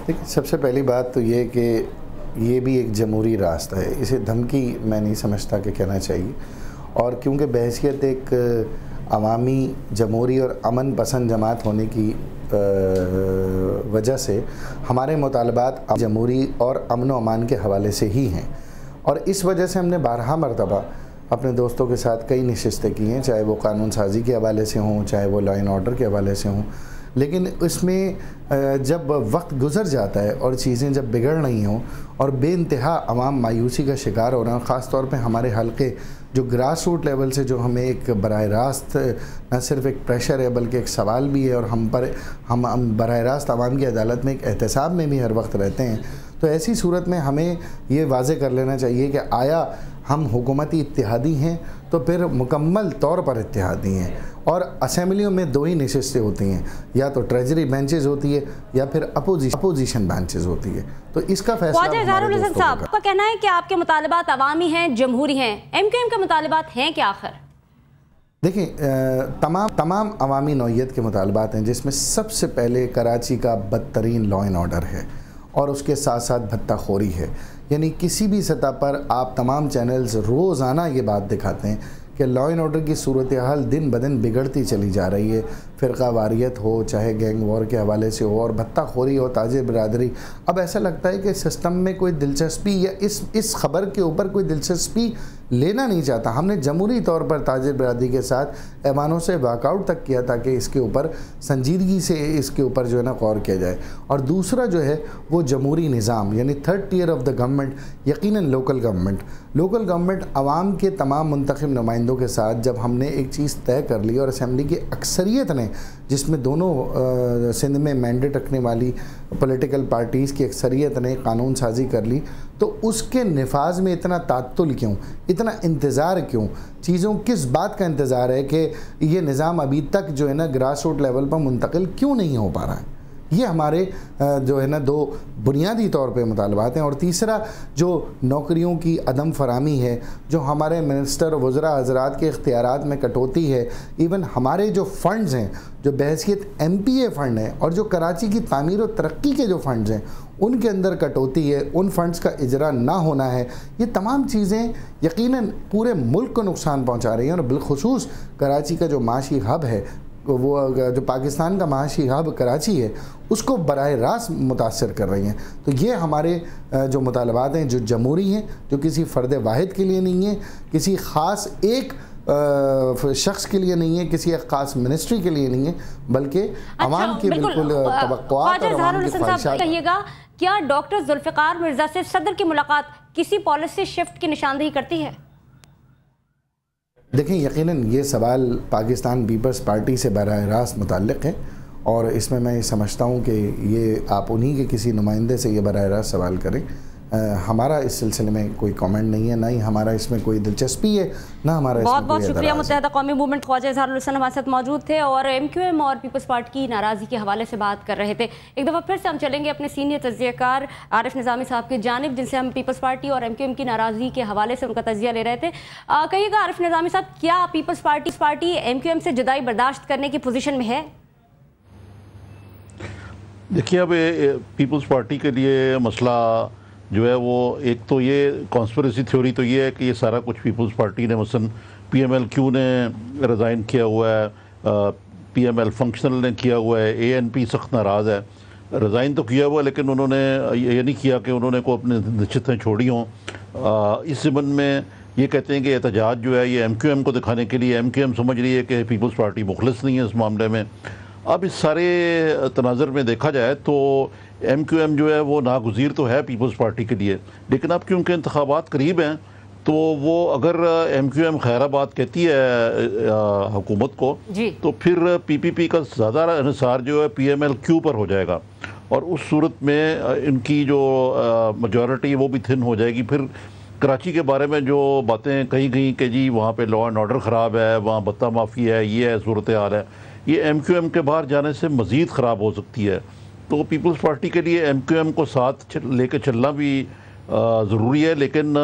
دیکھیں، سب سے پہلی بات تو یہ کہ یہ بھی ایک جمہوری راستہ ہے، اسے دھمکی میں نہیں سمجھتا کہ کہنا چاہیے، اور کیونکہ بحیثیت ایک عوامی جمہوری اور امن پسند جماعت ہونے کی وجہ سے ہمارے مطالبات جمہوری اور امن و امان کے حوالے سے ہی ہیں، اور اس وجہ سے ہم نے بارہا مرتبہ اپنے دوستوں کے ساتھ کئی نشستیں کی ہیں، چاہے وہ قانون سازی کے حوالے سے ہوں، چاہے وہ لا اینڈ آرڈر کے حوالے سے ہوں، لیکن اس میں جب وقت گزر جاتا ہے اور چیزیں جب بگڑ رہی ہوں اور بے انتہا عوام مایوسی کا شکار ہو رہا ہے، خاص طور پہ ہمارے حلقے جو گراس روٹ لیول سے جو ہمیں ایک براہ راست نہ صرف ایک پریشر ہے بلکہ ایک سوال بھی ہے، اور ہم براہ راست عوام کی عدالت میں ایک احتساب میں بھی ہر وقت رہتے ہیں، تو ایسی صورت میں ہمیں یہ واضح کر لینا چاہیے کہ آیا ہم حکومتی اتحادی ہیں تو پھر مکمل طور پر اتحادی ہیں، اور اسمبلیوں میں دو ہی نشستیں ہوتی ہیں، یا تو ٹریجری بینچز ہوتی ہے یا پھر اپوزیشن بینچز ہوتی ہے، تو اس کا فیصلہ خواجہ اظہار الحسن صاحب کا کہنا ہے کہ آپ کے مطالبات عوامی ہیں، جمہوری ہیں، ایم کیو ایم کے مطالبات ہیں کیا آخر؟ دیکھیں، تمام عوامی نوعیت کے مطالبات ہیں، جس میں سب سے پہلے کراچی کا بدترین لا اینڈ آرڈر ہے، اور اس کے ساتھ ساتھ بھتہ خوری ہے، یعنی کسی بھی سطح پر آپ تمام چینلز روزانہ یہ بات دکھاتے ہیں کہ لا اینڈ آرڈر کی صورتحال دن بدن بگڑتی چلی جا رہی ہے، فرقہ واریت ہو، چاہے گینگ وار کے حوالے سے ہو، اور بھتہ خوری ہو، تاجر برادری، اب ایسا لگتا ہے کہ سسٹم میں کوئی دلچسپی یا اس خبر کے اوپر کوئی دلچسپی لینا نہیں چاہتا۔ ہم نے جمہوری طور پر تاجر برادری کے ساتھ ایوانوں سے واک آؤٹ تک کیا تاکہ اس کے اوپر سنجیدگی سے اس کے اوپر جو ہے نا غور کیا جائے، اور دوسرا جو ہے وہ جمہوری نظام، یعنی third tier of the government, یقیناً لوکل گورنمنٹ عوام کے تمام منتخب نمائندوں کے ساتھ جب ہم نے ایک چیز طے کر لی اور اسمبلی کی اکثریت نے، جس میں دونوں سندھ میں مینڈیٹ رکھنے والی پولیٹیکل پارٹیز کی اکثریت نے قانون سازی کر لی، تو اس کے نفاذ میں اتنا تعطل کیوں، اتنا انتظار کیوں، چیزوں کس بات کا انتظار ہے کہ یہ نظام ابھی تک جو ہے نا گراس روٹ لیول پر منتقل کیوں نہیں ہو پا رہا ہے؟ یہ ہمارے جو ہے نا دو بنیادی طور پہ مطالبات ہیں، اور تیسرا جو نوکریوں کی عدم فراہمی ہے، جو ہمارے منسٹر وزراء حضرات کے اختیارات میں کٹوتی ہے، ایون ہمارے جو فنڈز ہیں جو بحیثیت ایم پی اے فنڈ ہیں اور جو کراچی کی تعمیر و ترقی کے جو فنڈز ہیں ان کے اندر کٹوتی ہے، ان فنڈز کا اجرا نہ ہونا ہے، یہ تمام چیزیں یقیناً پورے ملک کو نقصان پہنچا رہی ہیں، اور بالخصوص کراچی کا جو معاشی ہب ہے، وہ جو پاکستان کا معاشی ہب کراچی ہے، اس کو براہ راست متاثر کر رہی ہیں۔ تو یہ ہمارے جو مطالبات ہیں جو جمہوری ہیں، جو کسی فرد واحد کے لیے نہیں ہیں، کسی خاص ایک شخص کے لیے نہیں ہے، کسی ایک خاص منسٹری کے لیے نہیں ہے، بلکہ عوام کی بالکل توقعات اور عوام کی خواہشات۔ کہیے گا، کیا ڈاکٹر ذوالفقار مرزا سے صدر کی ملاقات کسی پالیسی شفٹ کی نشاندہی کرتی ہے؟ دیکھیں، یقیناً یہ سوال پاکستان پیپلز پارٹی سے براہ راست متعلق ہے، اور اس میں یہ سمجھتا ہوں کہ یہ آپ انہی کے کسی نمائندے سے یہ براہ راست سوال کریں۔ ہمارا اس سلسلے میں کوئی کامنٹ نہیں ہے، نہ ہی ہمارا اس میں کوئی دلچسپی ہے، نہ ہمارا اس میں کوئی بہت شکریہ۔ متحدہ قومی موومنٹ خواجہ اظہار الحسن ہمارے ساتھ موجود تھے اور ایم کیو ایم اور پیپلز پارٹی کی ناراضی کے حوالے سے بات کر رہے تھے۔ ایک دفعہ پھر سے ہم چلیں گے اپنے سینئر تجزیہ کار عارف نظامی صاحب کی جانب، جن سے ہم پیپلز پارٹی اور ایم کیو ایم کی ناراضی کے حوالے سے ان کا تجزیہ لے رہے تھے۔ کہیے گا عارف نظامی صاحب، کیا Peoples Party M Q M سے جدائی برداشت کرنے کی پوزیشن میں ہے؟ دیکھیے، اب پیپلز پارٹی کے لیے مسئلہ جو ہے وہ ایک تو یہ کانسپریسی تھیوری تو یہ ہے کہ یہ سارا کچھ پیپلز پارٹی نے، مثلا پی ایم ایل کیو نے ریزائن کیا ہوا ہے، پی ایم ایل فنکشنل نے کیا ہوا ہے، اے این پی سخت ناراض ہے، ریزائن تو کیا ہوا ہے لیکن انہوں نے یہ نہیں کیا کہ انہوں نے کو اپنے نشستیں چھوڑی ہوں۔ اس ضمن میں یہ کہتے ہیں کہ احتجاج جو ہے یہ ایم کیو ایم کو دکھانے کے لیے، ایم کیو ایم سمجھ رہی ہے کہ پیپلز پارٹی مخلص نہیں ہے اس معاملے میں۔ اب اس سارے تناظر میں دیکھا جائے تو ایم کیو ایم جو ہے وہ ناگزیر تو ہے پیپلز پارٹی کے لیے، لیکن اب کیونکہ انتخابات قریب ہیں تو وہ اگر ایم کیو ایم خیر آباد کہتی ہے حکومت کو تو پھر پی پی پی کا زیادہ انحصار جو ہے پی ایم ایل کیو پر ہو جائے گا، اور اس صورت میں ان کی جو میجورٹی وہ بھی تھن ہو جائے گی۔ پھر کراچی کے بارے میں جو باتیں کہیں گئی کہ جی وہاں پہ لا اینڈ آرڈر خراب ہے، وہاں بھتہ معافی ہے، یہ ہے صورتحال ہے، یہ ایم کیو ایم کے باہر جانے سے مزید خراب ہو سکتی ہے۔ تو پیپلز پارٹی کے لیے ایم کیو ایم کو ساتھ لے کے چلنا بھی ضروری ہے، لیکن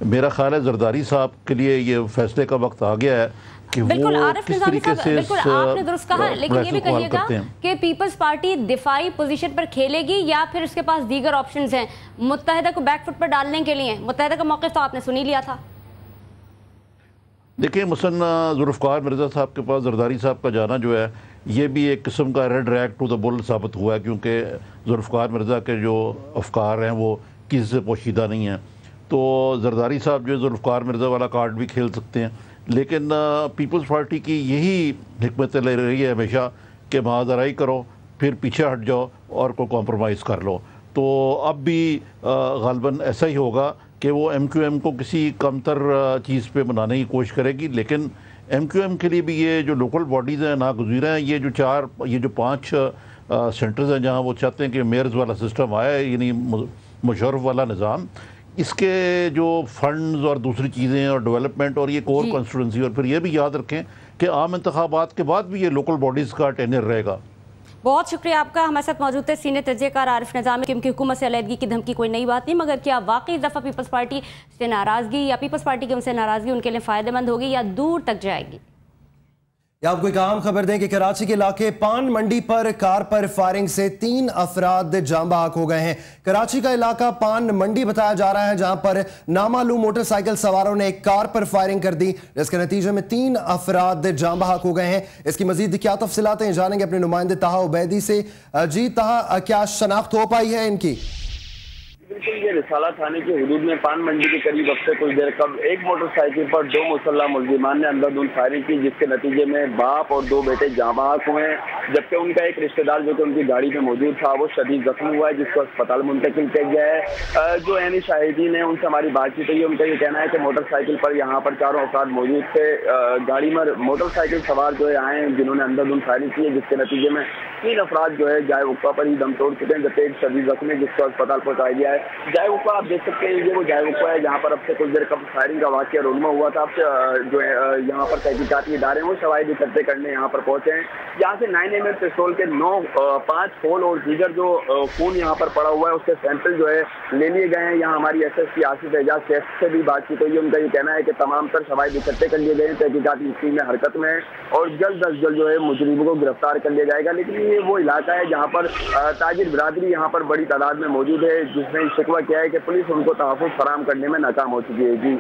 میرا خیال ہے زرداری صاحب کے لیے یہ فیصلے کا وقت آ گیا ہے کہ بالکل وہ عارف کس نظامی طریقے صاحب، سے بالکل آپ نے درست کہا، لیکن یہ بھی کہیے گا کہ پیپلز پارٹی دفاعی پوزیشن پر کھیلے گی یا پھر اس کے پاس دیگر آپشنز ہیں متحدہ کو بیک فٹ پر ڈالنے کے لیے؟ متحدہ کا موقف تو آپ نے سنی لیا تھا. دیکھیں مثلا ذوالفقار مرزا صاحب کے پاس زرداری صاحب کا جانا جو ہے یہ بھی ایک قسم کا ریڈ ریگ ٹو دا بل ثابت ہوا ہے، کیونکہ ذوالفقار مرزا کے جو افکار ہیں وہ کسی سے پوشیدہ نہیں ہیں. تو زرداری صاحب جو ہے ذوالفقار مرزا والا کارڈ بھی کھیل سکتے ہیں، لیکن پیپلز پارٹی کی یہی حکمت لے رہی ہے ہمیشہ کہ مہاذرائی کرو پھر پیچھے ہٹ جاؤ اور کوئی کمپرومائز کر لو. تو اب بھی غالباً ایسا ہی ہوگا کہ وہ ایم کیو ایم کو کسی کمتر چیز پہ بنانے کی کوشش کرے گی، لیکن ایم کیو ایم کے لیے بھی یہ جو لوکل باڈیز ہیں ناگزیر ہیں. یہ جو 5 سینٹرز ہیں جہاں وہ چاہتے ہیں کہ میئرز والا سسٹم آئے، یعنی مشرف والا نظام، اس کے جو فنڈز اور دوسری چیزیں اور ڈیولپمنٹ اور یہ کور کانسٹیٹوئنسی، اور پھر یہ بھی یاد رکھیں کہ عام انتخابات کے بعد بھی یہ لوکل باڈیز کا ٹینر رہے گا. بہت شکریہ آپ کا. ہمارے ساتھ موجود تھے سینئر تجزیہ کار عارف نظامی. کیونکہ حکومت سے علیحدگی کی دھمکی کوئی نئی بات نہیں، مگر کیا واقعی اس دفعہ پیپلز پارٹی سے ناراضگی یا پیپلز پارٹی کی ان سے ناراضگی ان کے لیے فائدہ مند ہوگی یا دور تک جائے گی؟ یا آپ کو ایک اہم خبر دیں کہ کراچی کے علاقے پان منڈی پر کار پر فائرنگ سے 3 افراد جاں بحق ہو گئے ہیں. کراچی کا علاقہ پان منڈی بتایا جا رہا ہے جہاں پر نامعلوم موٹر سائیکل سواروں نے ایک کار پر فائرنگ کر دی، جس کے نتیجے میں 3 افراد جاں بحق ہو گئے ہیں. اس کی مزید کیا تفصیلات ہیں جانیں گے اپنے نمائندے طاہا عبیدی سے. جی طاہا، کیا شناخت ہو پائی ہے ان کی؟ بالکل، یہ رسالہ تھانے کی حدود میں پان منڈی کے قریب وقت سے کچھ دیر قبل ایک موٹر سائیکل پر 2 مسلح ملزمان نے اندھادھند فائرنگ کی، جس کے نتیجے میں باپ اور 2 بیٹے جاں بحق ہوئے ہیں، جبکہ ان کا ایک رشتہ دار جو کہ ان کی گاڑی میں موجود تھا وہ شدید زخمی ہوا ہے، جس کو اسپتال منتقل کیا گیا ہے. جو عینی شاہدین ہیں ان سے ہماری بات چیت ہوئی، ان کا یہ کہنا ہے کہ موٹر سائیکل پر یہاں پر 4 افراد موجود تھے. گاڑی میں موٹر سائیکل سوار جو ہے آئے ہیں جنہوں نے اندھادھند فائرنگ کی ہے، جس کے نتیجے میں 3 افراد جو ہے جائے وقوع پر ہی دم توڑ چکے ہیں، جبکہ ایک شدید زخمی جس کو اسپتال پہنچایا گیا ہے. جائے وقوع آپ دیکھ سکتے ہیں، یہ وہ جائے وقوع ہے جہاں پر اب سے کچھ دیر قبل فائرنگ کا واقعہ رونما ہوا تھا. جو یہاں پر تحقیقاتی ادارے ہیں وہ شواہد اکٹھے کرنے یہاں پر پہنچے ہیں. یہاں سے 9mm پستول کے 5 کھول اور دیگر جو خون یہاں پر پڑا ہوا ہے اس کے سیمپل جو ہے لے لیے گئے ہیں. یہاں ہماری SSP آصف اعجاز شیخ سے بھی بات چیت ہوئی ہے، ان کا یہ کہنا ہے کہ تمام تر شواہد اکٹھے کر لیے گئے ہیں، تحقیقاتی ٹیم میں حرکت میں ہے اور جلد از جلد جو ہے مجرموں کو گرفتار کر لیا جائے گا. لیکن یہ وہ علاقہ ہے جہاں پر تاجر برادری یہاں پر بڑی تعداد میں موجود ہے، جس نے شکوہ کیا ہے کہ پولیس ان کو تحفظ فراہم کرنے میں ناکام ہو چکی ہے. جی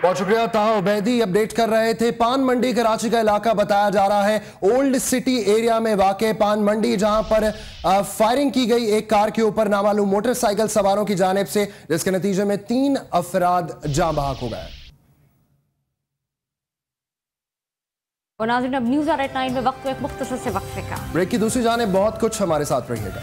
بہت شکریہ. طاہا عبیدی اپڈیٹ کر رہے تھے. پان منڈی کراچی کا علاقہ بتایا جا رہا ہے، اولڈ سٹی ایریا میں واقع پان منڈی، جہاں پر فائرنگ کی گئی ایک کار کے اوپر نامعلوم موٹر سائیکل سواروں کی جانب سے، جس کے نتیجے میں 3 افراد جاں بحق ہو گئے. اور ناظرین اب نیوز آر ایٹ 9 میں وقت ایک مختصر سے وقفے کا. بریک کی دوسری جانب بہت کچھ، ہمارے ساتھ رہیے گا.